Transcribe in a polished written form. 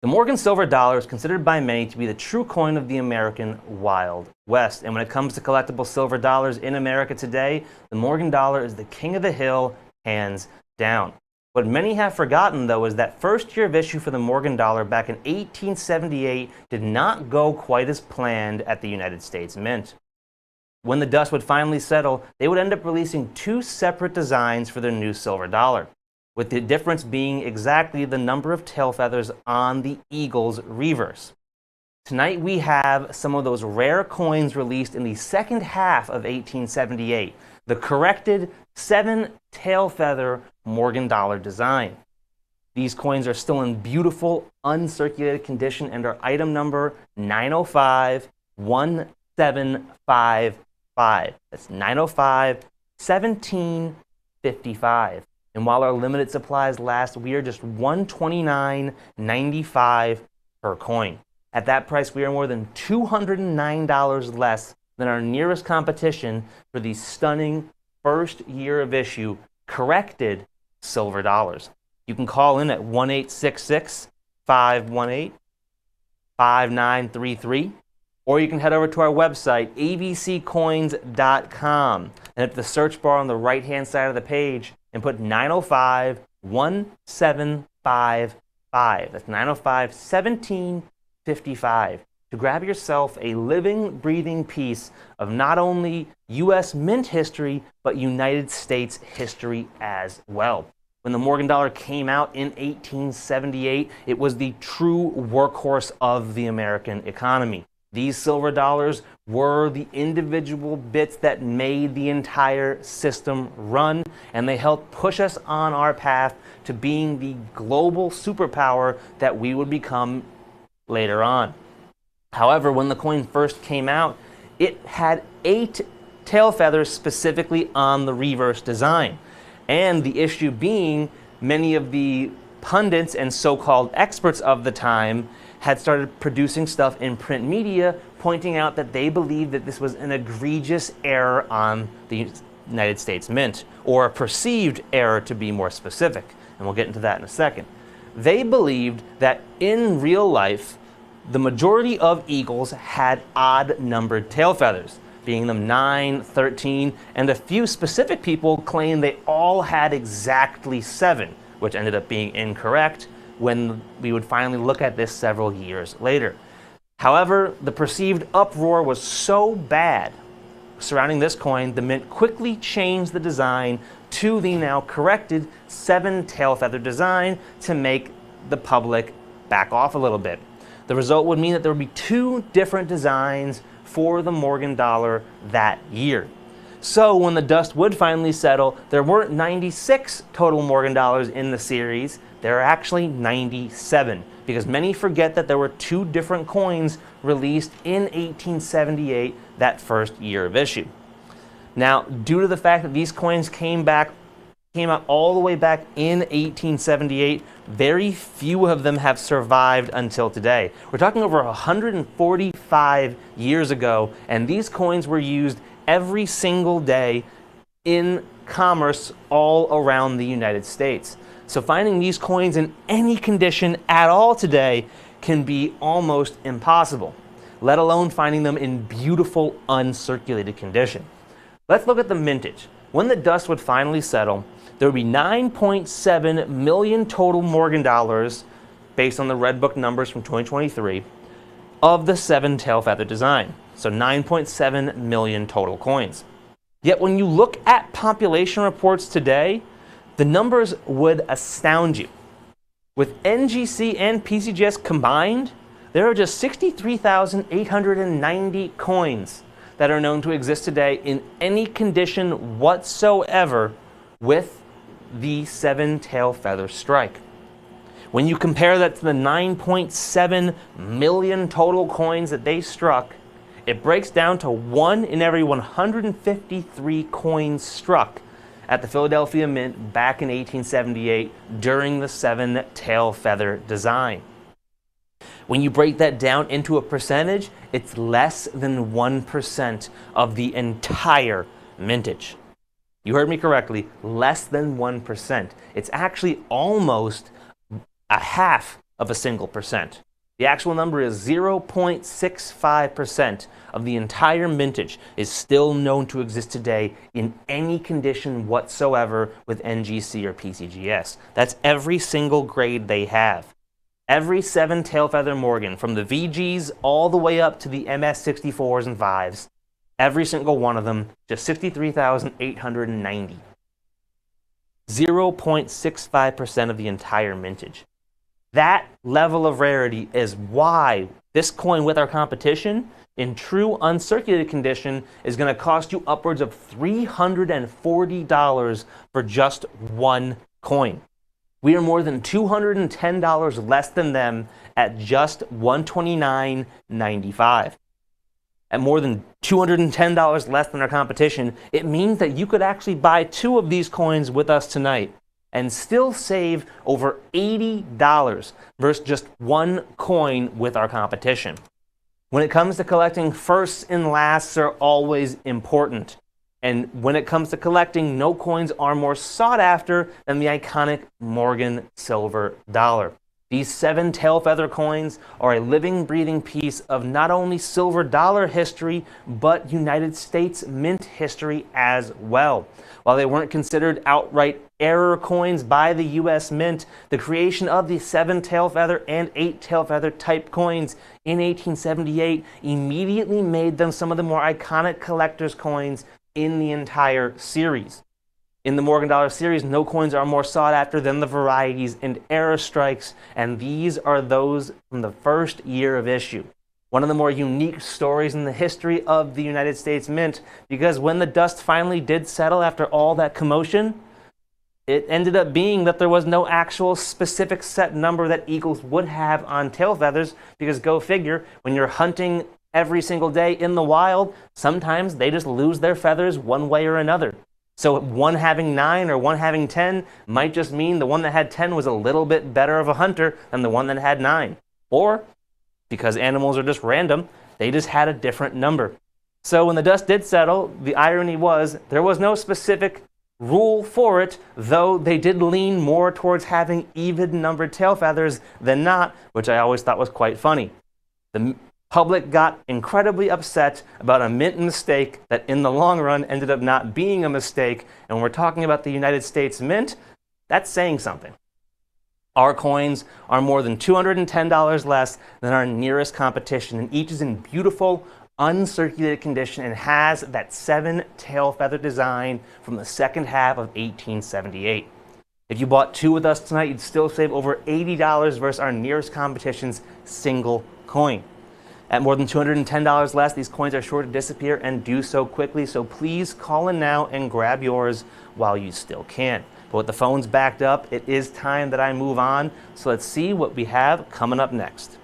The Morgan silver dollar is considered by many to be the true coin of the American Wild West. And when it comes to collectible silver dollars in America today, the Morgan dollar is the king of the hill, hands down. What many have forgotten, though, is that first year of issue for the Morgan dollar back in 1878 did not go quite as planned at the United States Mint. When the dust would finally settle, they would end up releasing two separate designs for their new silver dollar, with the difference being exactly the number of tail feathers on the eagle's reverse. Tonight we have some of those rare coins released in the second half of 1878, the corrected 7 tail feather Morgan dollar design. These coins are still in beautiful, uncirculated condition and are item number 905-1755. That's 905-1755. And while our limited supplies last, we are just $129.95 per coin. At that price, we are more than $209 less than our nearest competition for these stunning first year of issue corrected silver dollars. You can call in at 1-866-518-5933, or you can head over to our website, abccoins.com, and at the search bar on the right-hand side of the page, and put 905-1755. That's 905-1755 to grab yourself a living, breathing piece of not only U.S. Mint history, but United States history as well. When the Morgan dollar came out in 1878, it was the true workhorse of the American economy. These silver dollars were the individual bits that made the entire system run, and they helped push us on our path to being the global superpower that we would become later on. However, when the coin first came out, it had 8 tail feathers specifically on the reverse design. And the issue being, many of the pundits and so-called experts of the time had started producing stuff in print media, pointing out that they believed that this was an egregious error on the United States Mint, or a perceived error to be more specific, and we'll get into that in a second. They believed that in real life, the majority of eagles had odd-numbered tail feathers, being them 9, 13, and a few specific people claimed they all had exactly 7, which ended up being incorrect when we would finally look at this several years later. However, the perceived uproar was so bad surrounding this coin, the Mint quickly changed the design to the now corrected 7 tail feather design to make the public back off a little bit. The result would mean that there would be 2 different designs for the Morgan dollar that year. So when the dust would finally settle, there weren't 96 total Morgan dollars in the series. There are actually 97, because many forget that there were 2 different coins released in 1878, that first year of issue. Now, due to the fact that these coins came out all the way back in 1878, very few of them have survived until today. We're talking over 145 years ago, and these coins were used every single day in commerce all around the United States. So finding these coins in any condition at all today can be almost impossible, let alone finding them in beautiful, uncirculated condition. Let's look at the mintage. When the dust would finally settle, there would be 9.7 million total Morgan dollars, based on the Red Book numbers from 2023, of the 7 tail feather design. So 9.7 million total coins. Yet when you look at population reports today, the numbers would astound you. With NGC and PCGS combined, there are just 63,890 coins that are known to exist today in any condition whatsoever with the 7 tail feather strike. When you compare that to the 9.7 million total coins that they struck, it breaks down to 1 in every 153 coins struck at the Philadelphia Mint back in 1878 during the 7 tail feather design. When you break that down into a percentage, it's less than 1% of the entire mintage. You heard me correctly, less than 1%. It's actually almost a half of a single percent. The actual number is 0.65% of the entire mintage is still known to exist today in any condition whatsoever with NGC or PCGS. That's every single grade they have. Every 7 tail feather Morgan, from the VGs all the way up to the MS64s and 5s, every single one of them, just 63,890. 0.65% of the entire mintage. That level of rarity is why this coin with our competition in true uncirculated condition is going to cost you upwards of $340 for just one coin. We are more than $210 less than them at just $129.95. At more than $210 less than our competition, it means that you could actually buy 2 of these coins with us tonight and still save over $80 versus just one coin with our competition. When it comes to collecting, firsts and lasts are always important. And when it comes to collecting, no coins are more sought after than the iconic Morgan silver dollar. These 7 tail feather coins are a living, breathing piece of not only silver dollar history, but United States mint history as well. While they weren't considered outright error coins by the US Mint, the creation of the 7 tail feather and 8 tail feather type coins in 1878 immediately made them some of the more iconic collector's coins in the entire series. In the Morgan Dollar series, no coins are more sought after than the varieties and error strikes, and these are those from the first year of issue. One of the more unique stories in the history of the United States Mint, because when the dust finally did settle after all that commotion, it ended up being that there was no actual specific set number that eagles would have on tail feathers, because go figure, when you're hunting every single day in the wild, sometimes they just lose their feathers one way or another. So one having 9 or one having 10 might just mean the one that had 10 was a little bit better of a hunter than the one that had 9. Or, because animals are just random, they just had a different number. So when the dust did settle, the irony was there was no specific rule for it, though they did lean more towards having even numbered tail feathers than not, which I always thought was quite funny. The public got incredibly upset about a mint mistake that in the long run ended up not being a mistake, and when we're talking about the United States Mint, that's saying something. Our coins are more than $210 less than our nearest competition, and each is in beautiful, uncirculated condition and has that 7 tail feather design from the second half of 1878. If you bought 2 with us tonight, you'd still save over $80 versus our nearest competition's single coin. At more than $210 less, these coins are sure to disappear and do so quickly, so please call in now and grab yours while you still can. But with the phones backed up, it is time that I move on, so let's see what we have coming up next.